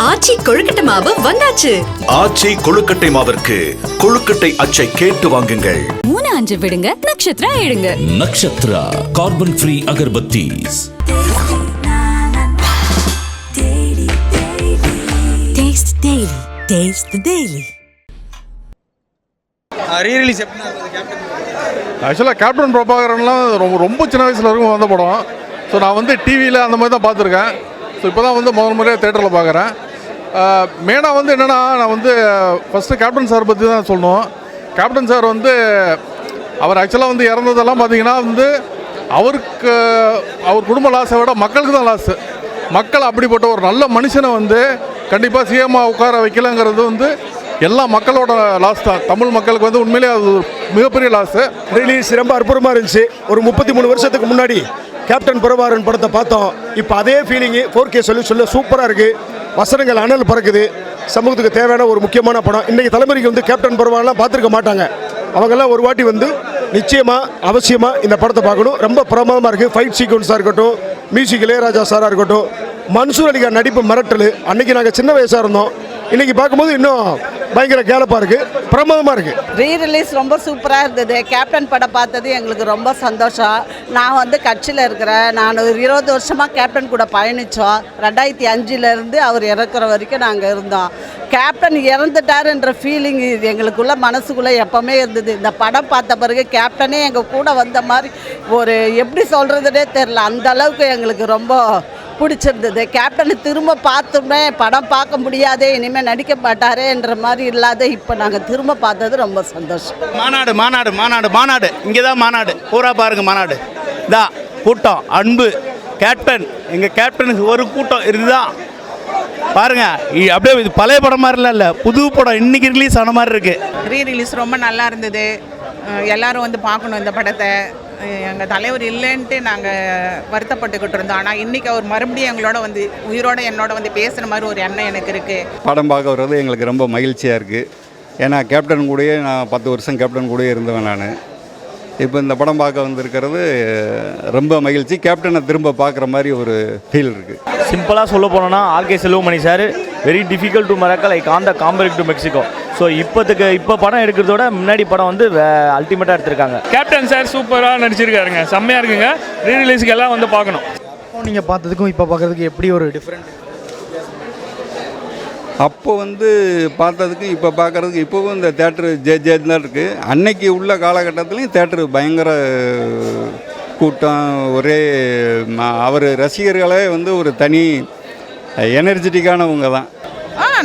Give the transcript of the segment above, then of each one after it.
ஆச்சி கொழுக்கட்டை மாவு வந்தாச்சு. ஆச்சி கொழுக்கட்டை மாவிற்கு கொழுக்கட்டை அச்சை கேட்டு வாங்குங்கள். 3-5 விடுங்க, நட்சத்திரா எழுங்க. Nakshatra carbon free agarbattis. Taste Daily. Taste the Daily. ஆக்சுவலாக கேப்டன் பிரபாகரன்லாம் ரொம்ப சின்ன வயசில் இருக்கும் வந்த படம். ஸோ நான் வந்து டிவியில் அந்த மாதிரி தான் பார்த்துருக்கேன். ஸோ இப்போ தான் வந்து முதல் முறையாக தேட்டரில் பார்க்குறேன். மெயினாக வந்து என்னென்னா, நான் வந்து ஃபஸ்ட்டு கேப்டன் சார் பற்றி தான் சொல்லணும். கேப்டன் சார் வந்து அவர் ஆக்சுவலாக வந்து இறந்ததெல்லாம் பார்த்தீங்கன்னா வந்து அவருக்கு அவர் குடும்ப லாஸை விட மக்களுக்கு தான் லாஸு. மக்கள் அப்படிப்பட்ட ஒரு நல்ல மனுஷனை வந்து கண்டிப்பாக சிஎம்மாக உட்கார வைக்கலங்கிறது வந்து எல்லா மக்களோட லாஸ் தான். தமிழ் மக்களுக்கு வந்து உண்மையிலே அது மிகப்பெரிய லாஸு. ரிலீஸ் ரொம்ப அற்புதமாக இருந்துச்சு. ஒரு 33 வருஷத்துக்கு முன்னாடி கேப்டன் பிரபாகரன் படத்தை பார்த்தோம். இப்போ அதே ஃபீலிங்கு 4K சொல்ல சூப்பராக இருக்குது. வசனங்கள் அனல் பறக்குது. சமூகத்துக்கு தேவையான ஒரு முக்கியமான படம். இன்றைக்கி தலைமுறைக்கு வந்து கேப்டன் பிரபாகரன்லாம் பார்த்துருக்க மாட்டாங்க. அவங்கெல்லாம் ஒரு வாட்டி வந்து நிச்சயமாக அவசியமாக இந்த படத்தை பார்க்கணும். ரொம்ப பிரமாதமாக இருக்குது. ஃபைட் சீக்வன்ஸாக இருக்கட்டும், மியூசிக் இளையராஜா சாராக இருக்கட்டும், மன்சூர் அலிகான் நடிப்பு மிரட்டல். அன்றைக்கி நாங்கள் சின்ன வயசாக இருந்தோம். இன்றைக்கி பார்க்கும்போது இன்னும் பயங்கர கேலப்பாக இருக்குது, பிரமாதமாக இருக்குது. ரீரிலீஸ் ரொம்ப சூப்பராக இருந்தது. கேப்டன் படம் பார்த்தது எங்களுக்கு ரொம்ப சந்தோஷம். நான் வந்து கட்சியில் இருக்கிறேன். நான் ஒரு 20 வருஷமாக கேப்டன் கூட பயணித்தோம். 2005 அவர் இறக்குற வரைக்கும் நாங்கள் இருந்தோம். கேப்டன் இறந்துட்டாருன்ற ஃபீலிங் எங்களுக்குள்ள மனசுக்குள்ளே எப்போவுமே இருந்தது. இந்த படம் பார்த்த பிறகு கேப்டனே எங்கள் கூட வந்த மாதிரி ஒரு எப்படி சொல்கிறதுனே தெரில, அந்த அளவுக்கு எங்களுக்கு ரொம்ப பிடிச்சிருந்தது. கேப்டனை திரும்ப பார்த்தோம்னே படம் பார்க்க முடியாதே, இனிமேல் நடிக்க மாட்டாரேன்ற மாதிரி இல்லாத இப்போ நாங்கள் திரும்ப பார்த்தது ரொம்ப சந்தோஷம். மாநாடு மாநாடு மாநாடு மாநாடு இங்கே தான் மாநாடு பூரா பாருங்கள். மாநாடு தான் கூட்டம், அன்பு, கேப்டன், எங்கள் கேப்டனுக்கு ஒரு கூட்டம் இதுதான் பாருங்க. அப்படியே இது பழைய படம் மாதிரிலாம் இல்லை, புது படம் இன்னைக்கு ரிலீஸ் ஆன மாதிரி இருக்குது. ரீரிலீஸ் ரொம்ப நல்லா இருந்தது. எல்லோரும் வந்து பார்க்கணும் இந்த படத்தை. எங்கள் தலைவர் இல்லைன்ட்டு நாங்கள் வருத்தப்பட்டுக்கிட்டு இருந்தோம். ஆனால் இன்றைக்கி அவர் மறுபடியும் எங்களோட வந்து உயிரோடு என்னோட வந்து பேசுகிற மாதிரி ஒரு எண்ணம் எனக்கு இருக்குது. படம் பார்க்க வர்றது எங்களுக்கு ரொம்ப மகிழ்ச்சியாக இருக்குது. ஏன்னா கேப்டன் கூடயே நான் 10 வருஷம் கேப்டன் கூடயே இருந்தவன் நான். இப்போ இந்த படம் பார்க்க வந்திருக்கிறது ரொம்ப மகிழ்ச்சி. கேப்டனை திரும்ப பார்க்குற மாதிரி ஒரு ஃபீல் இருக்குது. சிம்பிளாக சொல்ல போனோன்னா RK Selvamani sir very difficult to மறக்க like on the comparing to Mexico. So இப்போ படம் எடுக்கிறதோட முன்னாடி படம் வந்து அல்டிமேட்டாக எடுத்திருக்காங்க. கேப்டன் சார் சூப்பராக நடிச்சிருக்காருங்க, செம்மையாக இருக்குங்க. ரீரிலீஸுக்கு எல்லாம் வந்து பார்க்கணும். நீங்கள் பார்த்ததுக்கும் இப்போ பார்க்குறதுக்கு எப்படி ஒரு டிஃப்ரெண்ட்? அப்போ வந்து பார்த்ததுக்கும் இப்போ பார்க்குறதுக்கு இப்போவும் இந்த தேட்ரு தான் இருக்குது. அன்னைக்கு உள்ள காலகட்டத்துலேயும் தேட்ரு பயங்கர கூட்டம். ஒரே அவர் ரசிகர்களே வந்து ஒரு தனி எனர்ஜெட்டிக்கானவங்க தான்.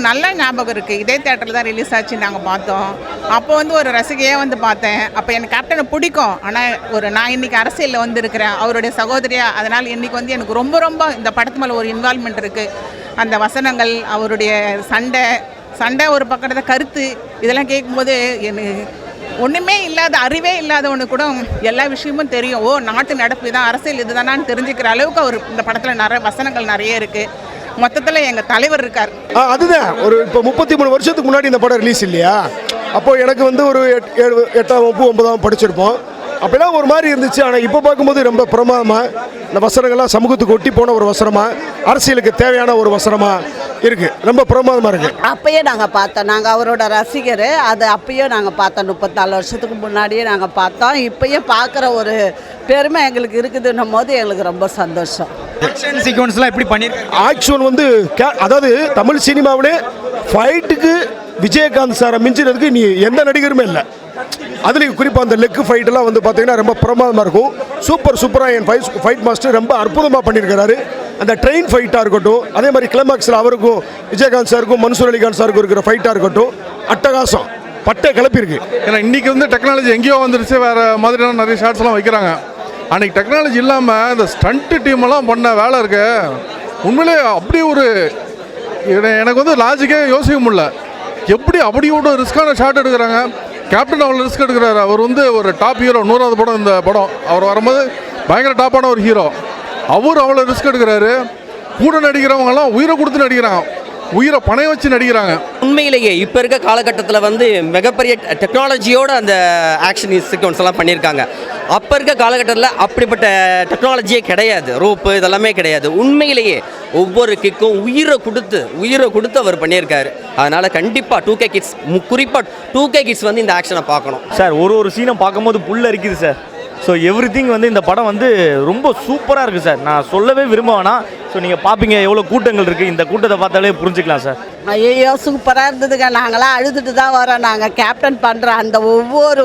நல்ல ஞாபகம் இருக்குது. இதே தேட்டரில் தான் ரிலீஸ் ஆச்சு, நாங்கள் பார்த்தோம். அப்போ வந்து ஒரு ரசிகையாக வந்து பார்த்தேன். அப்போ எனக்கு கேப்டனை பிடிக்கும். ஆனால் நான் இன்றைக்கி அரசியலில் வந்து இருக்கிறேன், அவருடைய சகோதரியாக. அதனால் இன்றைக்கி வந்து எனக்கு ரொம்ப ரொம்ப இந்த படத்து மேலே ஒரு இன்வால்மெண்ட் இருக்குது. அந்த வசனங்கள், அவருடைய சண்டை ஒரு பக்கத்தை கருத்து, இதெல்லாம் கேட்கும்போது எனக்கு ஒன்றுமே இல்லாத, அறிவே இல்லாதவனு கூட எல்லா விஷயமும் தெரியும். ஓ, நாட்டு நடப்பு தான், அரசியல் இது தானான்னு தெரிஞ்சுக்கிற அளவுக்கு அவர் இந்த படத்தில் நிறைய வசனங்கள் நிறைய இருக்குது. மொத்தத்தில் எங்கள் தலைவர் இருக்கார். அதுதான் ஒரு இப்போ 33 வருஷத்துக்கு முன்னாடி இந்த படம் ரிலீஸ் இல்லையா? அப்போது எனக்கு வந்து ஒரு 8ஆம் வகுப்பு 9ஆம் படிச்சிருப்போம். அப்போலாம் ஒரு மாதிரி இருந்துச்சு. ஆனால் இப்போ பார்க்கும்போது ரொம்ப பிரமாதமாக இந்த வசனங்கள்லாம் சமூகத்துக்கு ஒட்டி போன ஒரு வசனமாக, அரசியலுக்கு தேவையான ஒரு வசனமாக இருக்குது. ரொம்ப பிரமாதமாக இருக்குது. அப்பயே நாங்கள் பார்த்தோம். நாங்கள் அவரோட ரசிகர். அது அப்பயே நாங்கள் பார்த்தோம். 34 வருஷத்துக்கு முன்னாடியே நாங்கள் பார்த்தோம். இப்பயே பார்க்குற ஒரு பெருமை எங்களுக்கு இருக்குதுன்னும் போது எங்களுக்கு ரொம்ப சந்தோஷம். ஆக்ஷன் சீக்வன்ஸ்லாம் எப்படி பண்ணியிருக்காங்க? ஆக்ஷன் வந்து அதாவது தமிழ் சினிமாவிலே ஃபைட்டுக்கு விஜயகாந்த் சாரை மிஞ்சினதுக்கு நீ எந்த நடிகருமே இல்லை. அதுலேயும் குறிப்பாக அந்த லெக் ஃபைட்டெல்லாம் வந்து பார்த்தீங்கன்னா ரொம்ப பிரமாதமாக இருக்கும். சூப்பராக என் ஃபைட் மாஸ்டர் ரொம்ப அற்புதமாக பண்ணியிருக்கிறாரு. அந்த ட்ரெயின் ஃபைட்டாக இருக்கட்டும், அதே மாதிரி கிளைமாக்ஸில் அவருக்கும் விஜயகாந்த் சாருக்கும் மன்சூர் அலிகான் சாருக்கும் இருக்கிற ஃபைட்டாக இருக்கட்டும், அட்டகாசம் பட்டை கிளப்பியிருக்கு. ஏன்னா இன்றைக்கி வந்து டெக்னாலஜி எங்கேயோ வந்துருச்சு, வேறு மாதிரியான நிறைய ஷார்ட்ஸ்லாம் வைக்கிறாங்க. அன்றைக்கி டெக்னாலஜி இல்லாமல் இந்த ஸ்டண்ட்டு டீமெல்லாம் பண்ண வேலை இருக்கு. உண்மையிலே அப்படி ஒரு எனக்கு வந்து லாஜிக்கே யோசிக்க முடியல. எப்படி அப்படி ஒரு ரிஸ்க்கான ஷாட் எடுக்கிறாங்க. கேப்டன் அவ்வளோ ரிஸ்க் எடுக்கிறாரு. அவர் வந்து ஒரு டாப் ஹீரோ. 100வது படம் இந்த படம். அவர் வரும்போது பயங்கர டாப்பான ஒரு ஹீரோ. அவர் அவ்வளோ ரிஸ்க் எடுக்கிறாரு. கூட நடிக்கிறவங்கலாம் உயிரை கொடுத்து நடிக்கிறாங்க, உயிரை பணைய வச்சு நடிக்கிறாங்க. உண்மையிலேயே இப்போ இருக்க காலகட்டத்தில் வந்து மிகப்பெரிய டெக்னாலஜியோடு அந்த ஆக்ஷன் சீக்வன்ஸ் எல்லாம் பண்ணியிருக்காங்க. அப்போ இருக்க காலகட்டத்தில் அப்படிப்பட்ட டெக்னாலஜியே கிடையாது, ரோப்பு இதெல்லாமே கிடையாது. உண்மையிலேயே ஒவ்வொரு கிக்கும் உயிரை கொடுத்து அவர் பண்ணியிருக்காரு. அதனால் கண்டிப்பாக 2K கிட்ஸ், குறிப்பாக 2K கிட்ஸ் வந்து இந்த ஆக்ஷனை பார்க்கணும் சார். ஒரு சீனை பார்க்கும்போது புல் அரிக்குது சார். ஸோ எவ்ரிதிங் வந்து இந்த படம் வந்து ரொம்ப சூப்பராக இருக்குது சார். நான் சொல்லவே விரும்ப வேணாம். ஸோ நீங்கள் பார்ப்பீங்க எவ்வளோ கூட்டங்கள் இருக்குது, இந்த கூட்டத்தை பார்த்தாலே புரிஞ்சுக்கலாம் சார். ஐயோ சூப்பராக இருந்ததுங்க. நாங்களாம் அழுதுட்டு தான் வரோம். நாங்கள் கேப்டன் பண்ணுற அந்த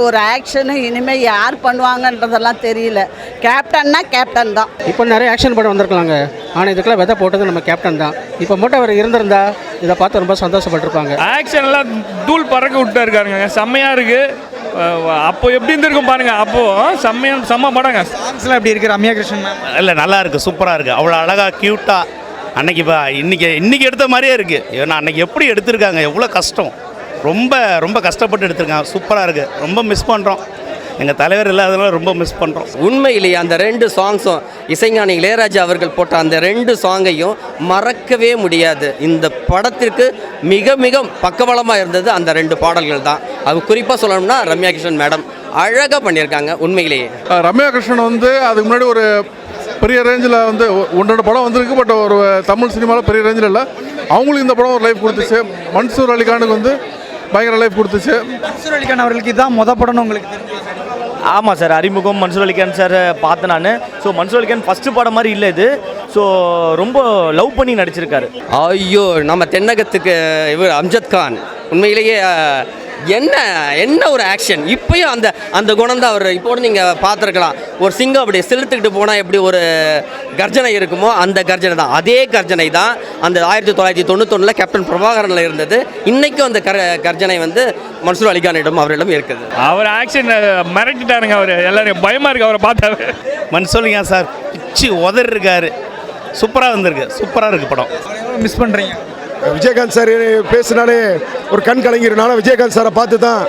ஒரு ஆக்ஷனும் இனிமேல் யார் பண்ணுவாங்கன்றதெல்லாம் தெரியல. கேப்டன்னா கேப்டன் தான். இப்போ நிறைய ஆக்ஷன் படம் வந்திருக்கலாங்க, ஆனால் இதுக்கெல்லாம் விதை போட்டது நம்ம கேப்டன் தான். இப்போ மட்டும் அவர் இருந்திருந்தா இதை பார்த்து ரொம்ப சந்தோஷப்பட்டிருப்பாங்க. ஆக்ஷன்லாம் தூள் பறக்க விட்டு இருக்காருங்க, செம்மையாக இருக்குது. அப்போ எப்படி இருந்திருக்கும் பாருங்க, அப்போ செம்ம படங்க. சாங்ஸ்லாம் எப்படி இருக்கு ரம்யா கிருஷ்ணன் மேம்? இல்லை நல்லா இருக்குது, சூப்பராக இருக்குது. அவ்வளோ அழகாக க்யூட்டாக அன்னைக்கு இன்னைக்கு எடுத்த மாதிரியே இருக்குது. ஏன்னா அன்னைக்கு எப்படி எடுத்திருக்காங்க, எவ்வளோ கஷ்டம், ரொம்ப கஷ்டப்பட்டு எடுத்திருக்காங்க. சூப்பராக இருக்குது. ரொம்ப மிஸ் பண்ணுறோம், எங்கள் தலைவர் இல்லாதனால ரொம்ப மிஸ் பண்ணுறோம். உண்மையிலேயே அந்த 2 சாங்ஸும் இசைஞானி இளையராஜா அவர்கள் போட்ட அந்த 2 சாங்கையும் மறக்கவே முடியாது. இந்த படத்திற்கு மிக மிக பக்கபலமாக இருந்தது அந்த 2 பாடல்கள் தான். அது குறிப்பாக சொல்லணும்னா ரம்யா கிருஷ்ணன் மேடம் அழகாக பண்ணியிருக்காங்க. உண்மையிலேயே ரம்யா கிருஷ்ணன் வந்து அதுக்கு முன்னாடி ஒரு பெரிய ரேஞ்சில் வந்து 1-2 படம் வந்திருக்கு. பட் ஒரு தமிழ் சினிமாவில் பெரிய ரேஞ்சில் இல்லை. அவங்களுக்கு இந்த படம் ஒரு லைஃப் கொடுத்துச்சு. மன்சூர் அலிகானுக்கு வந்து பயங்கர லைஃப் கொடுத்துச்சு. மன்சூர் அலிகான் அவர்களுக்கு இதான் படம்னு உங்களுக்கு தெரியும்? ஆமாம் சார், அறிமுகம் மன்சூர் அலிகான் சார் பார்த்தேன் நான். ஸோ மன்சூர் அலிகான் ஃபஸ்ட்டு படம் மாதிரி இல்லை இது. ஸோ ரொம்ப லவ் பண்ணி நடிச்சிருக்காரு. ஐயோ நம்ம தென்னகத்துக்கு இவர் அம்ஜத் கான் உண்மையிலேயே என்ன ஒரு ஆக்ஷன். இப்பயும் அந்த குணம் தான் அவர். இப்போ நீங்கள் பார்த்துருக்கலாம், ஒரு சிங்கம் அப்படி செலுத்துக்கிட்டு போனால் எப்படி ஒரு கர்ஜனை இருக்குமோ அந்த கர்ஜனை தான். அதே கர்ஜனை தான் அந்த 1991 கேப்டன் பிரபாகரனில் இருந்தது. இன்றைக்கும் அந்த கர்ஜனை வந்து மன்சூர் அலிகானிடம் அவரிடம் இருக்குது. அவர் ஆக்ஷன் மிரட்டிட்டாருங்க, அவர் எல்லாரும் பயமாக இருக்குது அவரை பார்த்தாரு. மன்சூர் அலிகான் சார் பிச்சு உதறிருக்காரு. சூப்பராக வந்திருக்கு, சூப்பராக இருக்குது படம். மிஸ் பண்ணுறீங்க? விஜயகாந்த் சார் பேசினாலே ஒரு கண் கலங்கிறனால விஜயகாந்த் சாரை பார்த்து தான்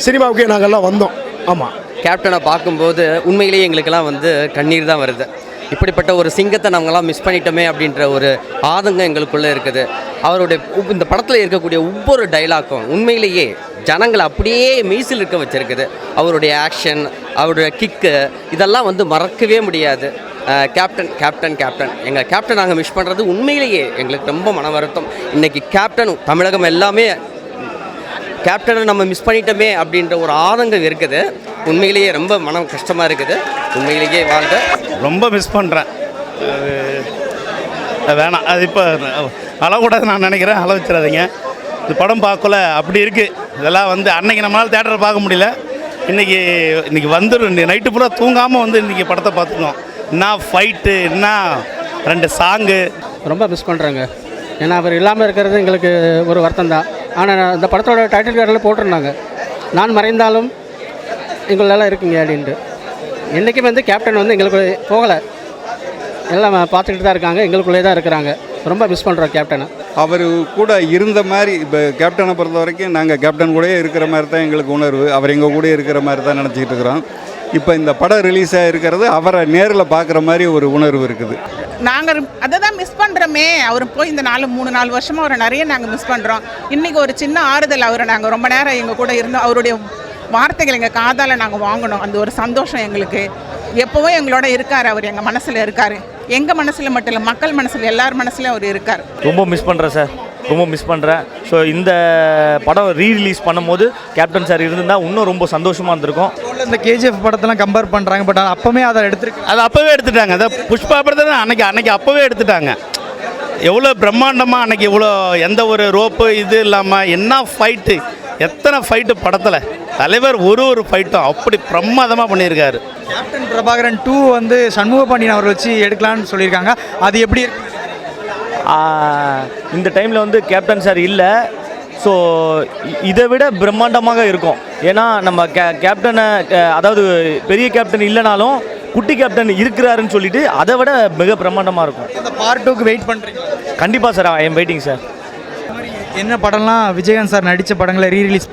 சினிமாவுக்கே நாங்கள்லாம் வந்தோம். ஆமாம், கேப்டனை பார்க்கும்போது உண்மையிலேயே எங்களுக்கெல்லாம் வந்து கண்ணீர் தான் வருது. இப்படிப்பட்ட ஒரு சிங்கத்தை நாங்கள்லாம் மிஸ் பண்ணிட்டோமே அப்படின்ற ஒரு ஆதங்கம் எங்களுக்குள்ளே இருக்குது. அவருடைய இந்த படத்தில் இருக்கக்கூடிய ஒவ்வொரு டைலாக்கும் உண்மையிலேயே ஜனங்களை அப்படியே மீசில் இருக்க வச்சுருக்குது. அவருடைய ஆக்ஷன், அவருடைய கிக்கு இதெல்லாம் வந்து மறக்கவே முடியாது. கேப்டன் எங்கள் கேப்டன் நாங்கள் மிஸ் பண்ணுறது உண்மையிலேயே எங்களுக்கு ரொம்ப மன வருத்தம். இன்றைக்கி கேப்டன் தமிழகம் எல்லாமே கேப்டனை நம்ம மிஸ் பண்ணிட்டோமே அப்படின்ற ஒரு ஆதங்கம் இருக்குது. உண்மையிலேயே ரொம்ப மனம் கஷ்டமாக இருக்குது. உண்மையிலேயே வாழ்க்கை ரொம்ப மிஸ் பண்ணுறேன். வேணாம், அது இப்போ அளவுக்கூடாது நான் நினைக்கிறேன். அளவு வச்சிடாதீங்க. இந்த படம் பார்க்கல அப்படி இருக்குது. இதெல்லாம் வந்து அன்னைக்கு நம்மளால் தேட்டரில் பார்க்க முடியல. இன்றைக்கி வந்துடும். நைட்டு பூரா தூங்காமல் வந்து இன்றைக்கி படத்தை பார்த்துக்கணும். என்ன ஃபைட்டு, என்ன 2 சாங்கு. ரொம்ப மிஸ் பண்ணுறாங்க. ஏன்னா அவர் இல்லாமல் இருக்கிறது எங்களுக்கு ஒரு வருத்தம் தான். ஆனால் இந்த படத்தோட டைட்டில் கார்டில் போட்டிருந்தாங்க, நான் மறைந்தாலும் எங்களெல்லாம் இருக்குங்க அப்படின்ட்டு. என்றைக்கும் வந்து கேப்டன் வந்து எங்களுக்கு போகலை, எல்லாம் பார்த்துக்கிட்டு தான் இருக்காங்க, எங்களுக்குள்ளே தான் இருக்கிறாங்க. ரொம்ப மிஸ் பண்ணுறோம் கேப்டனை. அவர் கூட இருந்த மாதிரி இப்போ கேப்டனை பொறுத்த வரைக்கும் நாங்கள் கேப்டன் கூடயே இருக்கிற மாதிரி தான் எங்களுக்கு உணர்வு. அவர் எங்கள் கூட இருக்கிற மாதிரி தான் நினச்சிக்கிட்டு இருக்கிறோம். இப்போ இந்த படம் ரிலீஸ் ஆகிருக்கிறது அவரை நேரில் பார்க்குற மாதிரி ஒரு உணர்வு இருக்குது. நாங்கள் அதை தான் மிஸ் பண்ணுறோமே. அவர் போய் இந்த 3-4 வருஷமாக அவரை நிறைய நாங்கள் மிஸ் பண்ணுறோம். இன்றைக்கி ஒரு சின்ன ஆறுதல். அவரை நாங்கள் ரொம்ப நேரம் எங்கள் கூட இருந்தோம். அவருடைய வார்த்தைகள் எங்கள் காதால் நாங்கள் வாங்கணும். அந்த ஒரு சந்தோஷம் எங்களுக்கு. எப்போவும் எங்களோட இருக்கார். அவர் எங்கள் மனசில் இருக்கார். எங்கள் மனசில் மட்டும் இல்லை, மக்கள் மனசில், எல்லார் மனசுலையும் அவர் இருக்கார். ரொம்ப மிஸ் பண்ணுறேன் சார், ரொம்ப மிஸ் பண்ணுறேன். ஸோ இந்த படம் ரீரிலீஸ் பண்ணும்போது கேப்டன் சார் இருந்தால் இன்னும் ரொம்ப சந்தோஷமாக இருந்திருக்கும். இந்த KGF படத்தெல்லாம் கம்பேர் பண்ணுறாங்க, பட் அப்போவே அதை எடுத்துருக்கு. அது அப்போவே எடுத்துட்டாங்க. அதை புஷ்பா படத்தை அன்னைக்கு அப்போவே எடுத்துட்டாங்க. எவ்வளோ பிரம்மாண்டமாக அன்றைக்கி இவ்வளோ எந்த ஒரு ரோப்பு இது இல்லாமல் என்ன ஃபைட்டு, எத்தனை ஃபைட்டு படத்தில். தலைவர் ஒரு ஃபைட்டும் அப்படி பிரமாதமாக பண்ணியிருக்காரு. கேப்டன் பிரபாகரன் 2 வந்து சண்முக பாண்டியன் அவரை வச்சு எடுக்கலான்னு சொல்லியிருக்காங்க. அது எப்படி இருக்கு? இந்த டைமில் வந்து கேப்டன் சார் இல்லை. ஸோ இதை விட பிரம்மாண்டமாக இருக்கும். ஏன்னா நம்ம கேப்டனை, அதாவது பெரிய கேப்டன் இல்லைனாலும் குட்டி கேப்டன் இருக்கிறாருன்னு சொல்லிட்டு அதை விட மிக பிரம்மாண்டமாக இருக்கும். இந்த பார்ட் 2க்கு வெயிட் பண்ணுறீங்க? கண்டிப்பாக sir, I am waiting sir. என்ன படம்லாம் விஜயகாந்த் சார் நடித்த படங்களை ரீரிலீஸ்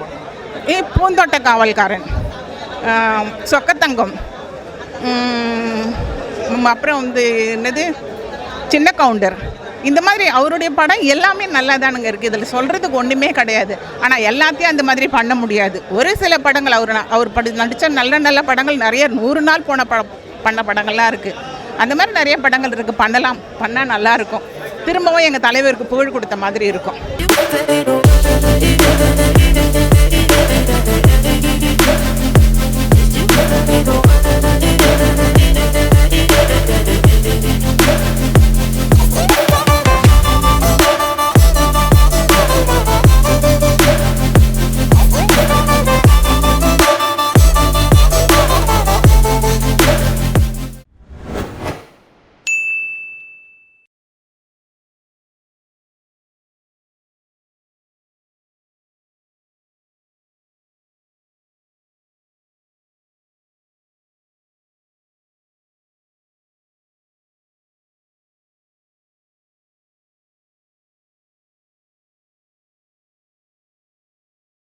பூந்தோட்ட காவல்காரன், சொக்கத்தங்கம், அப்புறம் வந்து என்னது சின்ன கவுண்டர், இந்த மாதிரி அவருடைய படம் எல்லாமே நல்லா தானுங்க இருக்குது, இதில் சொல்கிறதுக்கு ஒன்றுமே கிடையாது. ஆனால் எல்லாத்தையும் அந்த மாதிரி பண்ண முடியாது. ஒரு சில படங்கள் அவர் நடித்த நல்ல நல்ல படங்கள் நிறைய 100 நாள் பண்ண படங்கள்லாம் இருக்குது. அந்த மாதிரி நிறைய படங்கள் இருக்குது, பண்ணலாம், பண்ணால் நல்லாயிருக்கும். திரும்பவும் எங்கள் தலைவருக்கு புகழ் கொடுத்த மாதிரி இருக்கும்.